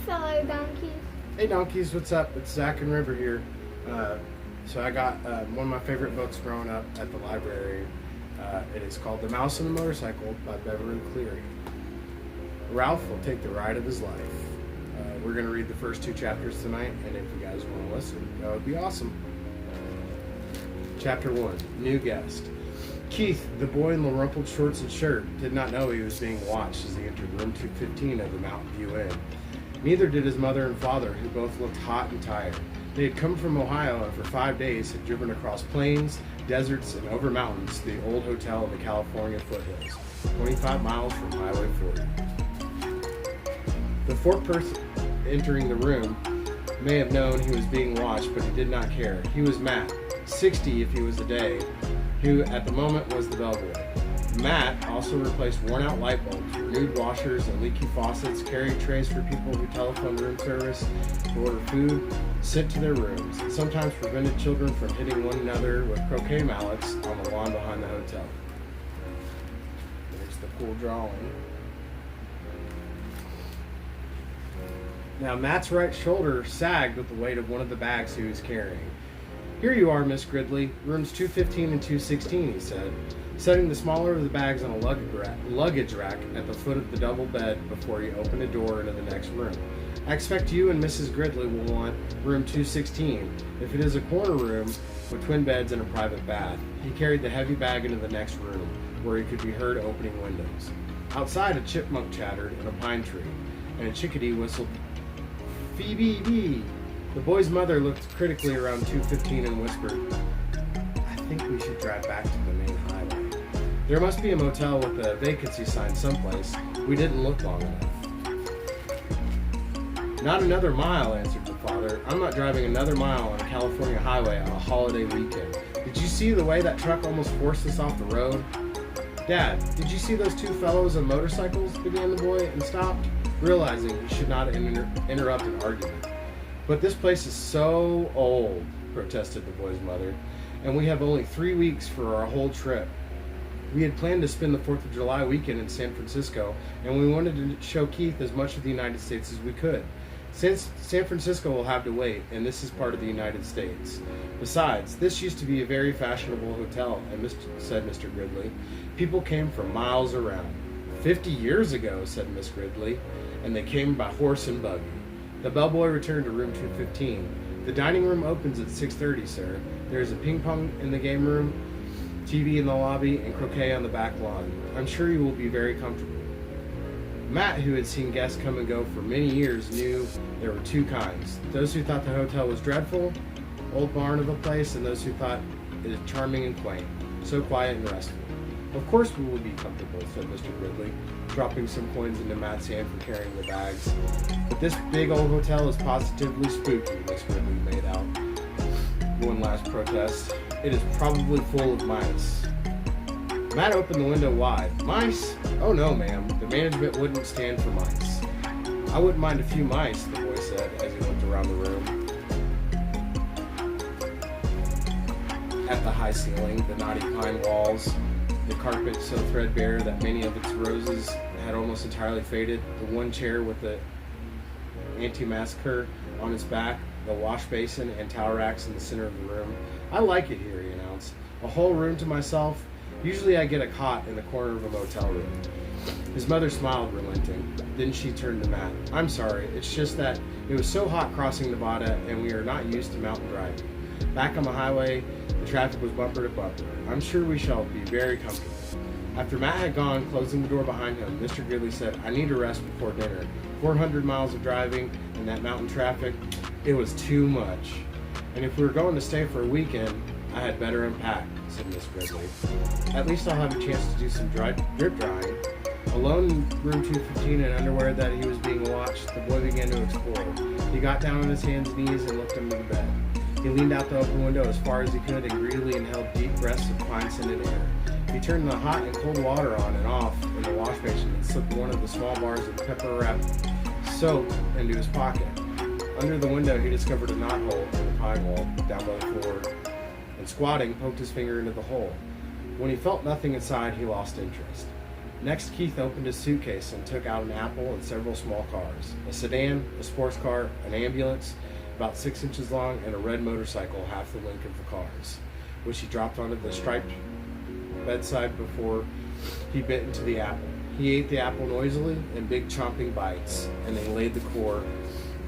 fellow donkeys. Hey donkeys, what's up? It's Zach and River here. So I got one of my favorite books growing up at the library. It is called The Mous And The Motorcycle by Beverly Cleary. Ralph will take the ride of his life. We're going to read the first 2 chapters tonight, and if you guys want to listen, that would be awesome. Chapter 1, New Guest. Keith, the boy in the rumpled shorts and shirt, did not know he was being watched as he entered room 215 of the Mountain View Inn. Neither did his mother and father, who both looked hot and tired. They had come from Ohio and for 5 days had driven across plains, deserts, and over mountains to the old hotel in the California foothills, 25 miles from Highway 40. The fourth person entering the room may have known he was being watched, but he did not care. He was Matt, 60 if he was a day, who at the moment was the bellboy. Matt also replaced worn-out light bulbs, renewed washers and leaky faucets, carried trays for people who telephoned room service to order food sent to their rooms, and sometimes prevented children from hitting one another with croquet mallets on the lawn behind the hotel. There's the cool drawing. Now Matt's right shoulder sagged with the weight of one of the bags he was carrying. "Here you are, Miss Gridley, rooms 215 and 216, he said, setting the smaller of the bags on a luggage rack at the foot of the double bed before he opened a door into the next room. "I expect you and Mrs. Gridley will want room 216, if it is a corner room with twin beds and a private bath." He carried the heavy bag into the next room, where he could be heard opening windows. Outside, a chipmunk chattered in a pine tree, and a chickadee whistled, "Phoebe bee." The boy's mother looked critically around 215 and whispered, "I think we should drive back to the main highway. There must be a motel with a vacancy sign someplace. We didn't look long enough." "Not another mile," answered the father. "I'm not driving another mile on a California highway on a holiday weekend. Did you see the way that truck almost forced us off the road?" "Dad, did you see those 2 fellows on motorcycles?" began the boy, and stopped, realizing he should not interrupt an argument. "But this place is so old," protested the boy's mother, "and we have only 3 weeks for our whole trip. We had planned to spend the 4th of July weekend in San Francisco, and we wanted to show Keith as much of the United States as we could. Since San Francisco will have to wait, and this is part of the United States. Besides, this used to be a very fashionable hotel," said Mr. Gridley. "People came from miles around." 50 years ago," said Miss Gridley, "and they came by horse and buggy." The bellboy returned to room 215. "The dining room opens at 6:30, sir. There is a ping pong in the game room, TV in the lobby, and croquet on the back lawn. I'm sure you will be very comfortable." Matt, who had seen guests come and go for many years, knew there were 2 kinds. Those who thought the hotel was dreadful, old barn of a place, and those who thought it charming and quaint, so quiet and restful. "Of course we will be comfortable," said Mr. Gridley, dropping some coins into Matt's hand for carrying the bags. "But this big old hotel is positively spooky," Miss Rivy made out one last protest. "It is probably full of mice." Matt opened the window wide. "Mice? Oh no, ma'am. The management wouldn't stand for mice." "I wouldn't mind a few mice," the boy said as he looked around the room. At the high ceiling, the knotty pine walls, the carpet so threadbare that many of its roses had almost entirely faded, the one chair with the anti-massacre on its back, the wash basin and towel racks in the center of the room. "I like it here," he announced. "A whole room to myself. Usually I get a cot in the corner of a motel room." His mother smiled, relenting. Then she turned to Matt. "I'm sorry, it's just that it was so hot crossing Nevada and we are not used to mountain driving. Back on the highway, the traffic was bumper to bumper. I'm sure we shall be very comfortable." After Matt had gone, closing the door behind him, Mr. Gridley said, "I need a rest before dinner. 400 miles of driving and that mountain traffic, it was too much. And if we were going to stay for a weekend, I had better unpack," said Miss Gridley. "At least I'll have a chance to do some drip drying." Alone in room 215 in underwear that he was being watched, the boy began to explore. He got down on his hands and knees and looked under the bed. He leaned out the open window as far as he could and greedily inhaled deep breaths of pine-scented air. He turned the hot and cold water on and off in the wash basin and slipped one of the small bars of pepper-wrapped soap into his pocket. Under the window, he discovered a knothole in the pine wall down by the floor, and squatting, poked his finger into the hole. When he felt nothing inside, he lost interest. Next, Keith opened his suitcase and took out an apple and several small cars. A sedan, a sports car, an ambulance, about 6 inches long, and a red motorcycle half the length of the cars, which he dropped onto the striped bedside before he bit into the apple. He ate the apple noisily in big chomping bites, and then laid the core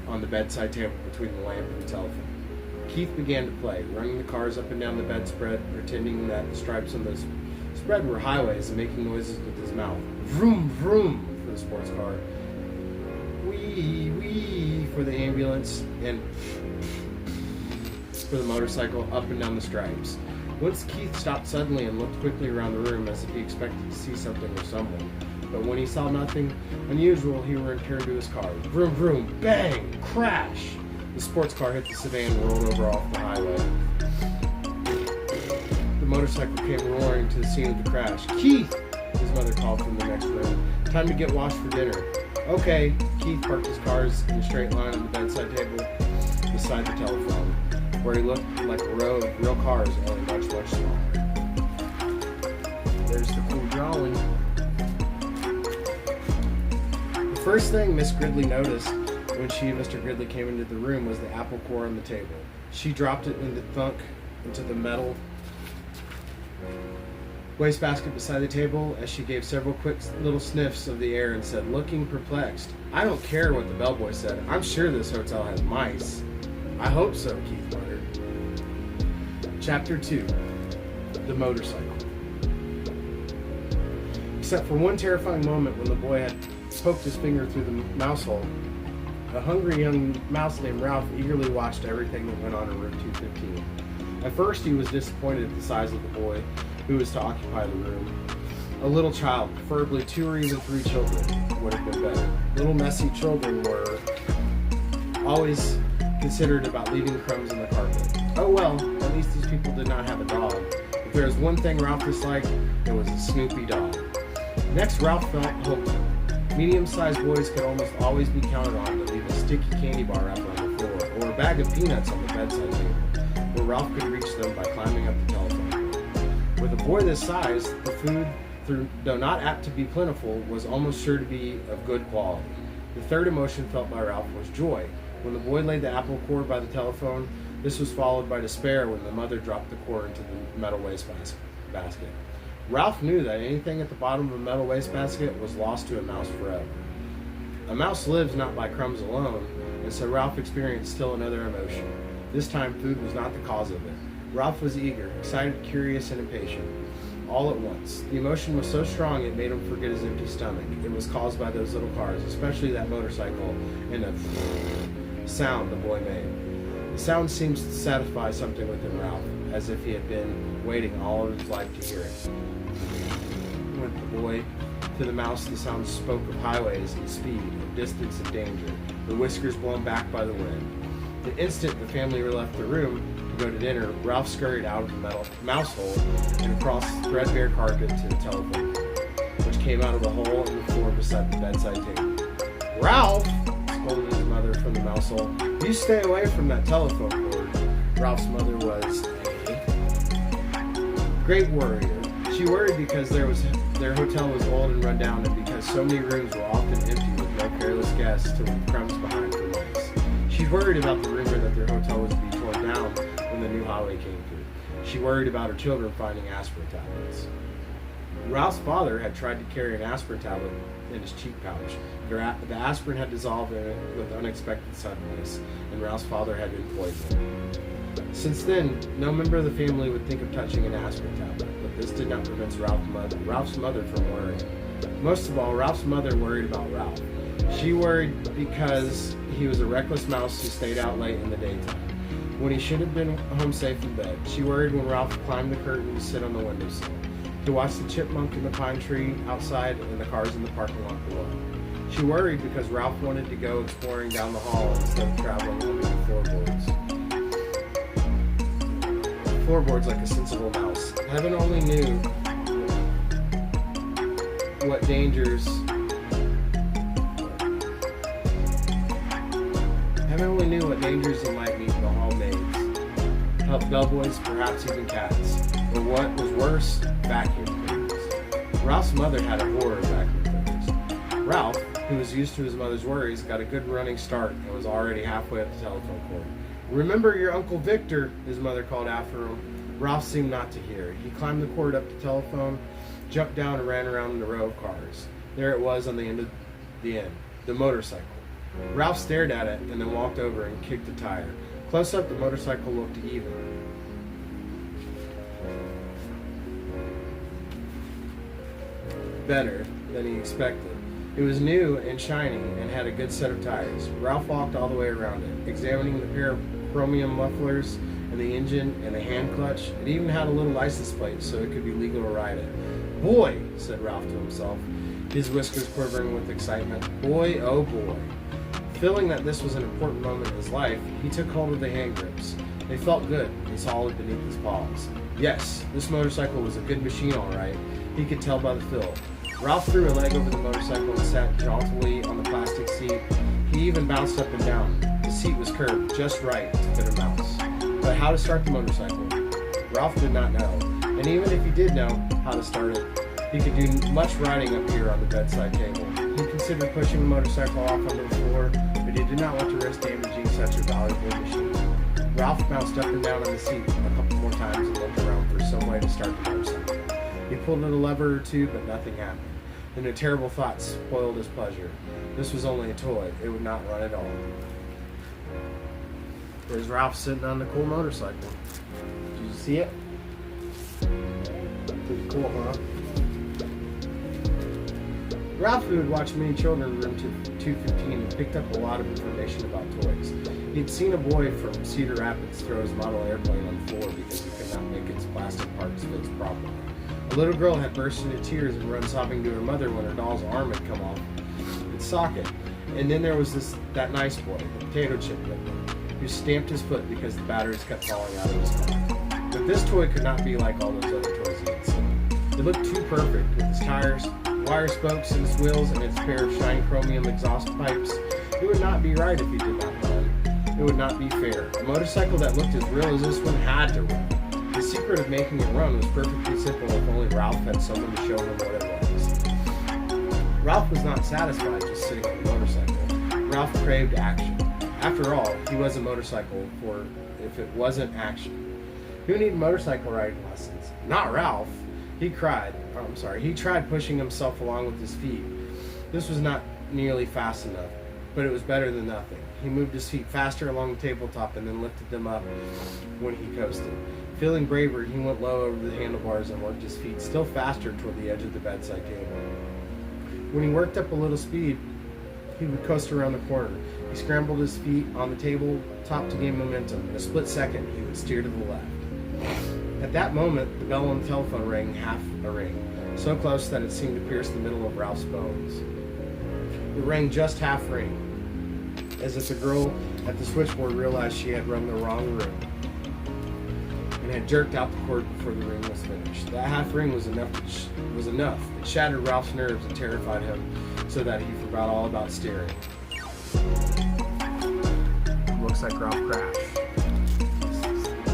on the bedside table between the lamp and the telephone. Keith began to play, running the cars up and down the bedspread, pretending that the stripes on the spread were highways and making noises with his mouth. Vroom, vroom for the sports car. Wee, wee for the ambulance, and for the motorcycle up and down the stripes. Once Keith stopped suddenly and looked quickly around the room as if he expected to see something or someone. But when he saw nothing unusual, he returned to his car. Vroom, vroom, bang, crash! The sports car hit the sedan and rolled over off the highway. The motorcycle came roaring to the scene of the crash. Keith! His mother called from the next room. Time to get washed for dinner. Okay. Keith parked his cars in a straight line on the bedside table beside the telephone, where he looked like a row of real cars, only much, much smaller. There's the cool drawing. The first thing Miss Gridley noticed when she and Mr. Gridley came into the room was the apple core on the table. She dropped it into the metal wastebasket beside the table as she gave several quick little sniffs of the air and said, looking perplexed, I don't care what the bellboy said. I'm sure this hotel has mice. I hope so, Keith muttered. Chapter 2. The Motorcycle. Except for one terrifying moment when the boy had poked his finger through the mouse hole, a hungry young mouse named Ralph eagerly watched everything that went on in room 215. At first he was disappointed at the size of the boy who was to occupy the room. A little child, preferably 2 or even 3 children, would have been better. Little messy children were always considered about leaving crumbs in the carpet. Oh well, at least these people did not have a dog. If there was one thing Ralph disliked, it was a Snoopy dog. Next, Ralph felt hopeful. Medium-sized boys could almost always be counted on to leave a sticky candy bar wrapper on the floor, or a bag of peanuts on the bedside table, where Ralph could reach them by climbing up the telephone pole. With a boy this size, the food, though not apt to be plentiful, was almost sure to be of good quality. The third emotion felt by Ralph was joy. When the boy laid the apple core by the telephone, this was followed by despair when the mother dropped the core into the metal wastebasket. Ralph knew that anything at the bottom of a metal wastebasket was lost to a mouse forever. A mouse lives not by crumbs alone, and so Ralph experienced still another emotion. This time food was not the cause of it. Ralph was eager, excited, curious, and impatient, all at once. The emotion was so strong it made him forget his empty stomach. It was caused by those little cars, especially that motorcycle, and the sound the boy made. The sound seemed to satisfy something within Ralph, as if he had been waiting all of his life to hear it. Went the boy to the mouse, the sound spoke of highways and speed, of distance and danger, the whiskers blown back by the wind. The instant the family left the room to go to dinner, Ralph scurried out of the metal mouse hole and across the threadbare carpet to the telephone, which came out of a hole in the floor beside the bedside table. Ralph! Scolded his mother from the mouse hole. You stay away from that telephone cord. Ralph's mother was a great worrier. She worried because their hotel was old and run down, and because so many rooms were often empty with no careless guests to leave crumbs behind for mice. She worried about the rumor that their hotel was to be torn down when the new highway came through. She worried about her children finding aspirin tablets. Ralph's father had tried to carry an aspirin tablet in his cheek pouch. The aspirin had dissolved in it with unexpected suddenness, and Ralph's father had been poisoned. Since then, no member of the family would think of touching an aspirin tablet, but this did not prevent Ralph's mother from worrying. Most of all, Ralph's mother worried about Ralph. She worried because he was a reckless mouse who stayed out late in the daytime, when he should have been home safe in bed. She worried when Ralph climbed the curtain to sit on the windowsill, to watch the chipmunk in the pine tree outside and the cars in the parking lot below. She worried because Ralph wanted to go exploring down the hall instead of traveling under the floorboards. Floorboards like a sensible mouse. Heaven only knew what dangers he might meet in the hall maids, help bellboys, perhaps even cats, or what was worse, vacuum cleaners. Ralph's mother had a horror back in the 30s. Ralph, who was used to his mother's worries, got a good running start and was already halfway up the telephone cord. "Remember your Uncle Victor," his mother called after him. Ralph seemed not to hear. He climbed the cord up the telephone, jumped down and ran around in the row of cars. There it was on the end, the motorcycle. Ralph stared at it and then walked over and kicked a tire. Close up, the motorcycle looked even. Better than he expected. It was new and shiny and had a good set of tires. Ralph walked all the way around it, examining the pair of chromium mufflers and the engine and the hand clutch. It even had a little license plate so it could be legal to ride it. "Boy," said Ralph to himself, his whiskers quivering with excitement. "Boy, oh boy." Feeling that this was an important moment in his life, he took hold of the hand grips. They felt good and solid beneath his paws. Yes, this motorcycle was a good machine, all right. He could tell by the feel. Ralph threw a leg over the motorcycle and sat jauntily on the plastic seat. He even bounced up and down. The seat was curved just right to fit a mouse. But how to start the motorcycle? Ralph did not know. And even if he did know how to start it, he could do much riding up here on the bedside table. He considered pushing the motorcycle off onto the floor, but he did not want to risk damaging such a valuable machine. Ralph bounced up and down on the seat a couple more times and looked around for some way to start the motorcycle. He pulled at a lever or two, but nothing happened. Then a terrible thought spoiled his pleasure. This was only a toy. It would not run at all. There's Ralph sitting on the cool motorcycle. Did you see it? Pretty cool, huh? Ralph, who had watched many children in room 215, had picked up a lot of information about toys. He'd seen a boy from Cedar Rapids throw his model airplane on the floor because he could not make its plastic parts fit properly. A little girl had burst into tears and run sobbing to her mother when her doll's arm had come off its socket. And then there was that nice boy, the potato chip victim, who stamped his foot because the batteries kept falling out of his car. But this toy could not be like all those other toys he had seen. It looked too perfect, with its tires, wire spokes in its wheels, and its pair of shiny chromium exhaust pipes. It would not be right if he did not run. It would not be fair. A motorcycle that looked as real as this one had to run. The secret of making it run was perfectly simple if only Ralph had someone to show him what it was. Ralph was not satisfied just sitting on the motorcycle. Ralph craved action. After all, he was a motorcycle for if it wasn't action. Who needed motorcycle riding lessons? Not Ralph. He tried pushing himself along with his feet. This was not nearly fast enough, but it was better than nothing. He moved his feet faster along the tabletop and then lifted them up when he coasted. Feeling braver, he went low over the handlebars and worked his feet still faster toward the edge of the bedside table. When he worked up a little speed, he would coast around the corner. He scrambled his feet on the tabletop to gain momentum. In a split second, he would steer to the left. At that moment, the bell on the telephone rang half a ring, so close that it seemed to pierce the middle of Ralph's bones. It rang just half ring, as if the girl at the switchboard realized she had rung the wrong room and had jerked out the cord before the ring was finished. That half ring was enough. It shattered Ralph's nerves and terrified him so that he forgot all about steering. Looks like Ralph crashed.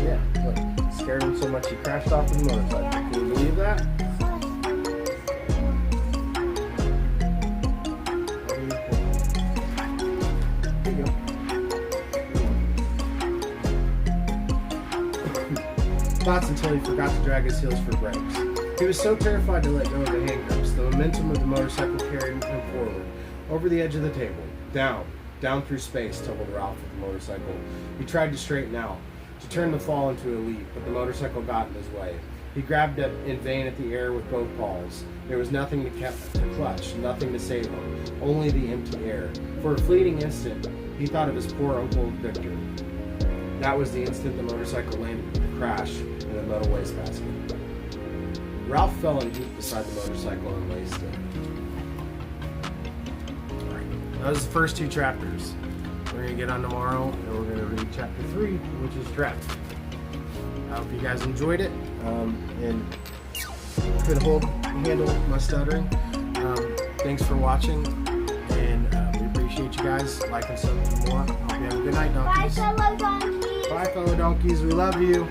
Yeah, look, it scared him so much he crashed off the motorcycle. Can you believe that? Thoughts until he forgot to drag his heels for brakes. He was so terrified to let go of the hand grips. The momentum of the motorcycle carried him forward, over the edge of the table, down through space, tumbled Ralph with the motorcycle. He tried to straighten out, to turn the fall into a leap, but the motorcycle got in his way. He grabbed in vain at the air with both paws. There was nothing to clutch, nothing to save him, only the empty air. For a fleeting instant, he thought of his poor Uncle Victor. That was the instant the motorcycle landed with a crash in a metal wastebasket. Ralph fell in heap beside the motorcycle and lay still. Alright, that was the first two chapters. We're going to get on tomorrow and we're going to read chapter 3, which is Trapped. I hope you guys enjoyed it and could handle my stuttering. Thanks for watching, and we appreciate you guys. Like and sub for more. Hope you have a good night, donkeys. Bye, fellow donkeys. Bye, fellow donkeys. We love you.